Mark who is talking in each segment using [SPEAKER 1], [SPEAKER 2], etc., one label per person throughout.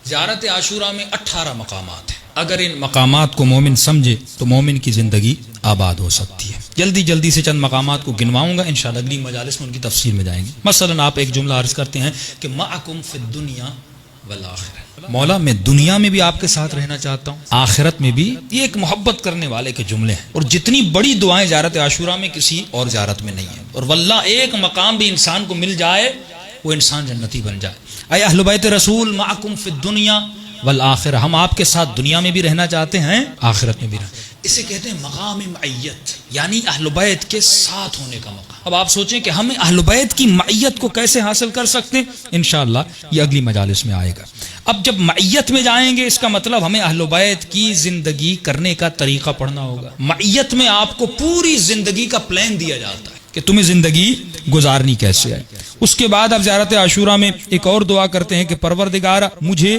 [SPEAKER 1] زیارت عاشورہ میں 18 مقامات ہیں. اگر ان مقامات کو مومن سمجھے تو مومن کی زندگی آباد ہو سکتی ہے. جلدی جلدی سے چند مقامات کو گنواؤں گا، انشاءاللہ اگلی مجالس میں ان کی تفصیل میں جائیں گے. مثلا آپ ایک جملہ عرض کرتے ہیں کہ معکم فی الدنیا والآخرہ، مولا میں دنیا میں بھی آپ کے ساتھ رہنا چاہتا ہوں، آخرت میں بھی. یہ ایک محبت کرنے والے کے جملے ہیں، اور جتنی بڑی دعائیں زیارت عاشورہ میں کسی اور زیارت میں نہیں ہیں. اور واللہ ایک مقام بھی انسان کو مل جائے وہ انسان جنتی بن جائے. اے اہل بیت رسول معکم فی الدنیا والآخرہ، ہم آپ کے ساتھ دنیا میں بھی رہنا چاہتے ہیں، آخرت میں بھی رہنا. اسے کہتے ہیں مقام معیت، یعنی اہل بیت کے ساتھ ہونے کا مقام. اب آپ سوچیں کہ ہم اہل بیت کی معیت کو کیسے حاصل کر سکتے ہیں، انشاءاللہ یہ اگلی مجالس میں آئے گا. اب جب معیت میں جائیں گے اس کا مطلب ہمیں اہل بیت کی زندگی کرنے کا طریقہ پڑھنا ہوگا. معیت میں آپ کو پوری زندگی کا پلان دیا جاتا ہے کہ تمہیں زندگی گزارنی کیسے ہے. اس کے بعد اب زیارت عاشورہ میں ایک اور دعا کرتے ہیں کہ پروردگار مجھے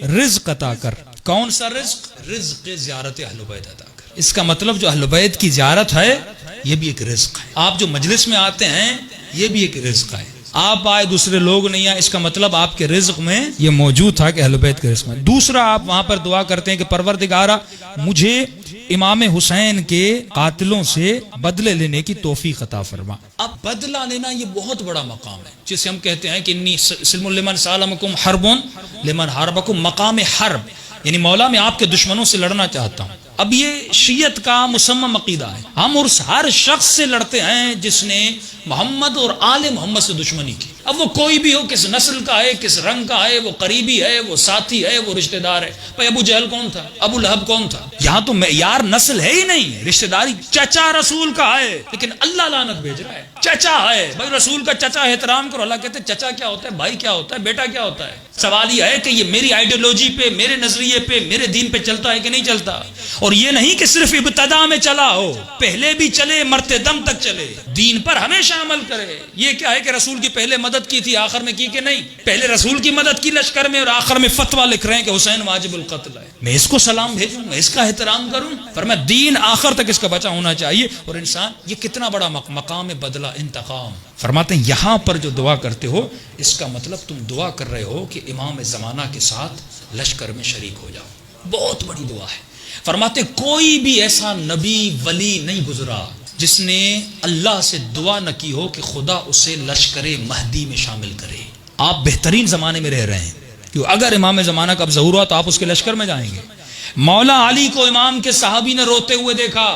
[SPEAKER 1] رزق عطا کر. کون سا رزق؟ رزق زیارت اہل بیت عطا کر. اس کا مطلب جو اہل بیت کی زیارت ہے یہ بھی ایک رزق ہے. آپ جو مجلس میں آتے ہیں یہ بھی ایک رزق ہے. آپ آئے دوسرے لوگ نہیں آئے، اس کا مطلب آپ کے رزق میں یہ موجود تھا کہ اہل بیت کے رزق میں. دوسرا آپ وہاں پر دعا کرتے ہیں کہ پروردگارا مجھے امام حسین کے قاتلوں سے بدلے لینے کی توفیق عطا فرما. اب بدلہ لینا یہ بہت بڑا مقام ہے، جسے ہم کہتے ہیں کہ انی سلم لمن سالمکم حرب لمن حاربکم، مقام حرب، یعنی مولا میں آپ کے دشمنوں سے لڑنا چاہتا ہوں. اب یہ شیعت کا مصمم عقیدہ ہے. ہم اس ہر شخص سے لڑتے ہیں جس نے محمد اور آل محمد سے دشمنی کی. اب وہ کوئی بھی ہو، کس نسل کا ہے، کس رنگ کا ہے، وہ قریبی ہے، وہ ساتھی ہے، وہ رشتہ دار ہے. بھائی ابو جہل کون تھا؟ ابو لہب کون تھا؟ یہاں تو معیار نسل ہے ہی نہیں، رشتہ داری. چچا رسول کا ہے لیکن اللہ لعنت بھیج رہا ہے. چچا ہے بھائی، رسول کا چچا احترام کرو. اللہ کہتے ہیں چچا کیا ہوتا ہے، بھائی کیا ہوتا ہے، بیٹا کیا ہوتا ہے. سوال یہ ہے کہ یہ میری آئیڈیالوجی پہ، میرے نظریے پہ، میرے دین پہ چلتا ہے کہ نہیں چلتا. اور یہ نہیں کہ صرف ابتدا میں چلا ہو، پہلے بھی چلے، مرتے دم تک چلے، دین پر ہمیشہ عمل کرے. یہ کیا ہے کہ رسول کی پہلے مدد کی تھی آخر میں کی کہ نہیں؟ پہلے رسول کی مدد کی لشکر میں اور آخر میں فتویٰ لکھ رہے ہیں کہ حسین واجب القتل ہے. میں اس کو سلام بھیجوں، میں اس کا احترام کروں، پر میں دین آخر تک اس کا بچا ہونا چاہیے. اور انسان یہ کتنا بڑا مقام بدلہ انتقام. فرماتے ہیں یہاں پر جو دعا کرتے ہو اس کا مطلب تم دعا کر رہے ہو کہ امام زمانہ کے ساتھ لشکر میں شریک ہو جاؤ. بہت بڑی دعا ہے. فرماتے کوئی بھی ایسا نبی ولی نہیں گزرا جس نے اللہ سے دعا نہ کی ہو کہ خدا اسے لشکر مہدی میں شامل کرے. آپ بہترین زمانے میں رہ رہے ہیں، کیوں اگر امام زمانہ کا اب ظہور ہوا تو آپ اس کے لشکر میں جائیں گے. مولا علی کو امام کے صحابی نے روتے ہوئے دیکھا.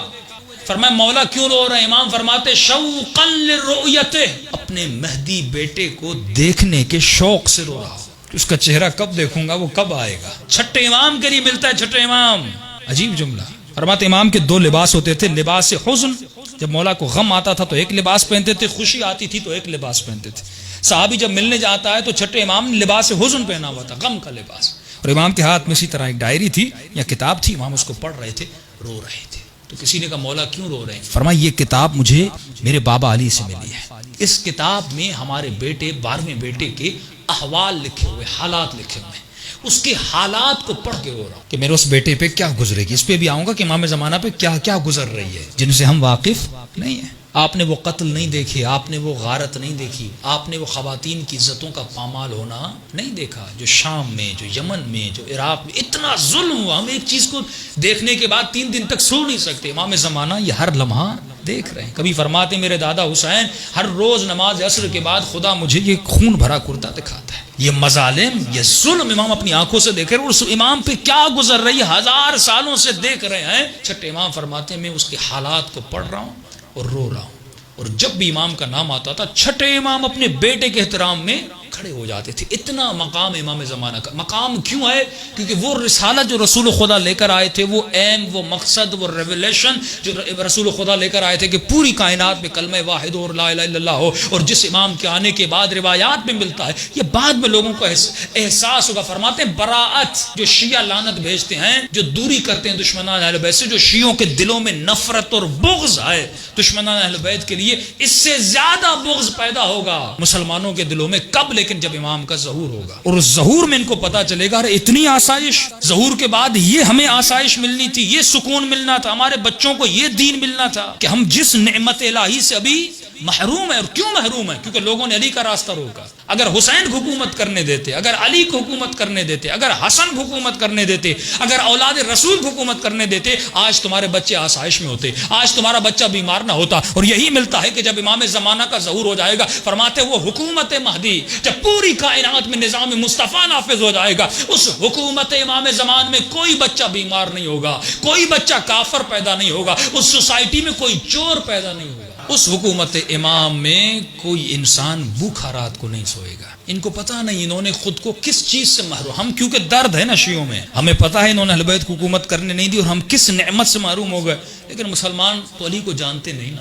[SPEAKER 1] فرمایا مولا کیوں رو رہے ہیں؟ امام فرماتے شوقا لرؤیتہ، اپنے مہدی بیٹے کو دیکھنے کے شوق سے رو رہا. اس کا چہرہ کب دیکھوں گا، وہ کب آئے گا. چھٹے امام کے لیے ملتا ہے چھٹے امام. عجیب جملہ. فرماتے امام کے 2 لباس ہوتے تھے. لباس حزن، جب مولا کو غم آتا تھا تو ایک لباس پہنتے تھے، خوشی آتی تھی تو ایک لباس پہنتے تھے. صحابی جب ملنے جاتا ہے تو چھٹے امام نے لباس حزن پہنا ہوا تھا، غم کا لباس. اور امام کے ہاتھ میں اسی طرح ایک ڈائری تھی یا کتاب تھی، امام اس کو پڑھ رہے تھے، رو رہے تھے. تو کسی نے کہا مولا کیوں رو رہے ہیں؟ فرمایا یہ کتاب مجھے میرے بابا علی سے ملی ہے. اس کتاب میں ہمارے بیٹے 12ویں بیٹے کے احوال لکھے ہوئے، حالات لکھے ہوئے ہیں. اس کے حالات کو پڑھ کے رو رہا ہوں کہ میرے اس بیٹے پہ کیا گزرے گی. اس پہ بھی آؤں گا کہ امام زمانہ پہ کیا کیا گزر رہی ہے جن سے ہم واقف نہیں ہیں. آپ نے وہ قتل نہیں دیکھے، آپ نے وہ غارت نہیں دیکھی، آپ نے وہ خواتین کی عزتوں کا پامال ہونا نہیں دیکھا جو شام میں، جو یمن میں، جو عراق میں اتنا ظلم ہوا. ہم ایک چیز کو دیکھنے کے بعد 3 دن تک سو نہیں سکتے. امام زمانہ یہ ہر لمحہ دیکھ رہے ہیں. کبھی فرماتے میرے دادا حسین ہر روز نماز عصر کے بعد خدا مجھے یہ خون بھرا کرتا دکھاتا ہے. یہ مظالم، یہ ظلم امام اپنی آنکھوں سے دیکھ رہے ہیں. اس امام پہ کیا گزر رہی ہے 1000 سالوں سے دیکھ رہے ہیں. چھٹے امام فرماتے ہیں میں اس کے حالات کو پڑھ رہا ہوں اور رو رہا ہوں. اور جب بھی امام کا نام آتا تھا چھٹے امام اپنے بیٹے کے احترام میں کھڑے ہو جاتے تھے. اتنا مقام امام زمانہ کا. مقام کیوں ہے؟ کیونکہ وہ رسالت جو رسول خدا لے کر آئے تھے، وہ ایم، وہ مقصد، وہ ریولیشن جو رسول خدا لے کر آئے تھے کہ پوری کائنات میں کلمہ واحد اور لا الہ الا اللہ ہو. اور جس امام کے آنے کے بعد روایات میں ملتا ہے، یہ بعد میں لوگوں کو احساس ہوگا. فرماتے ہیں براءت، جو شیعہ لعنت بھیجتے ہیں، جو دوری کرتے ہیں دشمنان اہل بیت سے، جو شیعوں کے دلوں میں نفرت اور بغض ہے دشمنان اہل بیت کے لیے، اس سے زیادہ بغض پیدا ہوگا مسلمانوں کے دلوں میں. کب؟ لیکن جب امام کا ظہور ہوگا. اور اس ظہور میں ان کو پتا چلے گا اتنی آسائش، ظہور کے بعد یہ ہمیں آسائش ملنی تھی، یہ سکون ملنا تھا، ہمارے بچوں کو یہ دین ملنا تھا کہ ہم جس نعمت الہی سے ابھی محروم ہے. اور کیوں محروم ہے؟ کیونکہ لوگوں نے علی کا راستہ روکا. اگر حسین کو حکومت کرنے دیتے، اگر علی کو حکومت کرنے دیتے، اگر حسن کو حکومت کرنے دیتے، اگر اولاد رسول کو حکومت کرنے دیتے، آج تمہارے بچے آسائش میں ہوتے، آج تمہارا بچہ بیمار نہ ہوتا۔ اور یہی ملتا ہے کہ جب امام زمانہ کا ظہور ہو جائے گا، فرماتے وہ حکومت مہدی جب پوری کائنات میں نظام مصطفیٰ نافذ ہو جائے گا، اس حکومت امام زمان میں کوئی بچہ بیمار نہیں ہوگا، کوئی بچہ کافر پیدا نہیں ہوگا، اس سوسائٹی میں کوئی چور پیدا نہیں ہوگا، اس حکومت امام میں کوئی انسان بھوکھا رات کو نہیں سوئے گا۔ ان کو پتہ نہیں انہوں نے خود کو کس چیز سے محروم، ہم کیونکہ درد ہے نا شیعوں میں، ہمیں پتہ ہے انہوں نے اہل بیت کو حکومت کرنے نہیں دی اور ہم کس نعمت سے محروم ہو گئے، لیکن مسلمان تو علی کو جانتے نہیں نا۔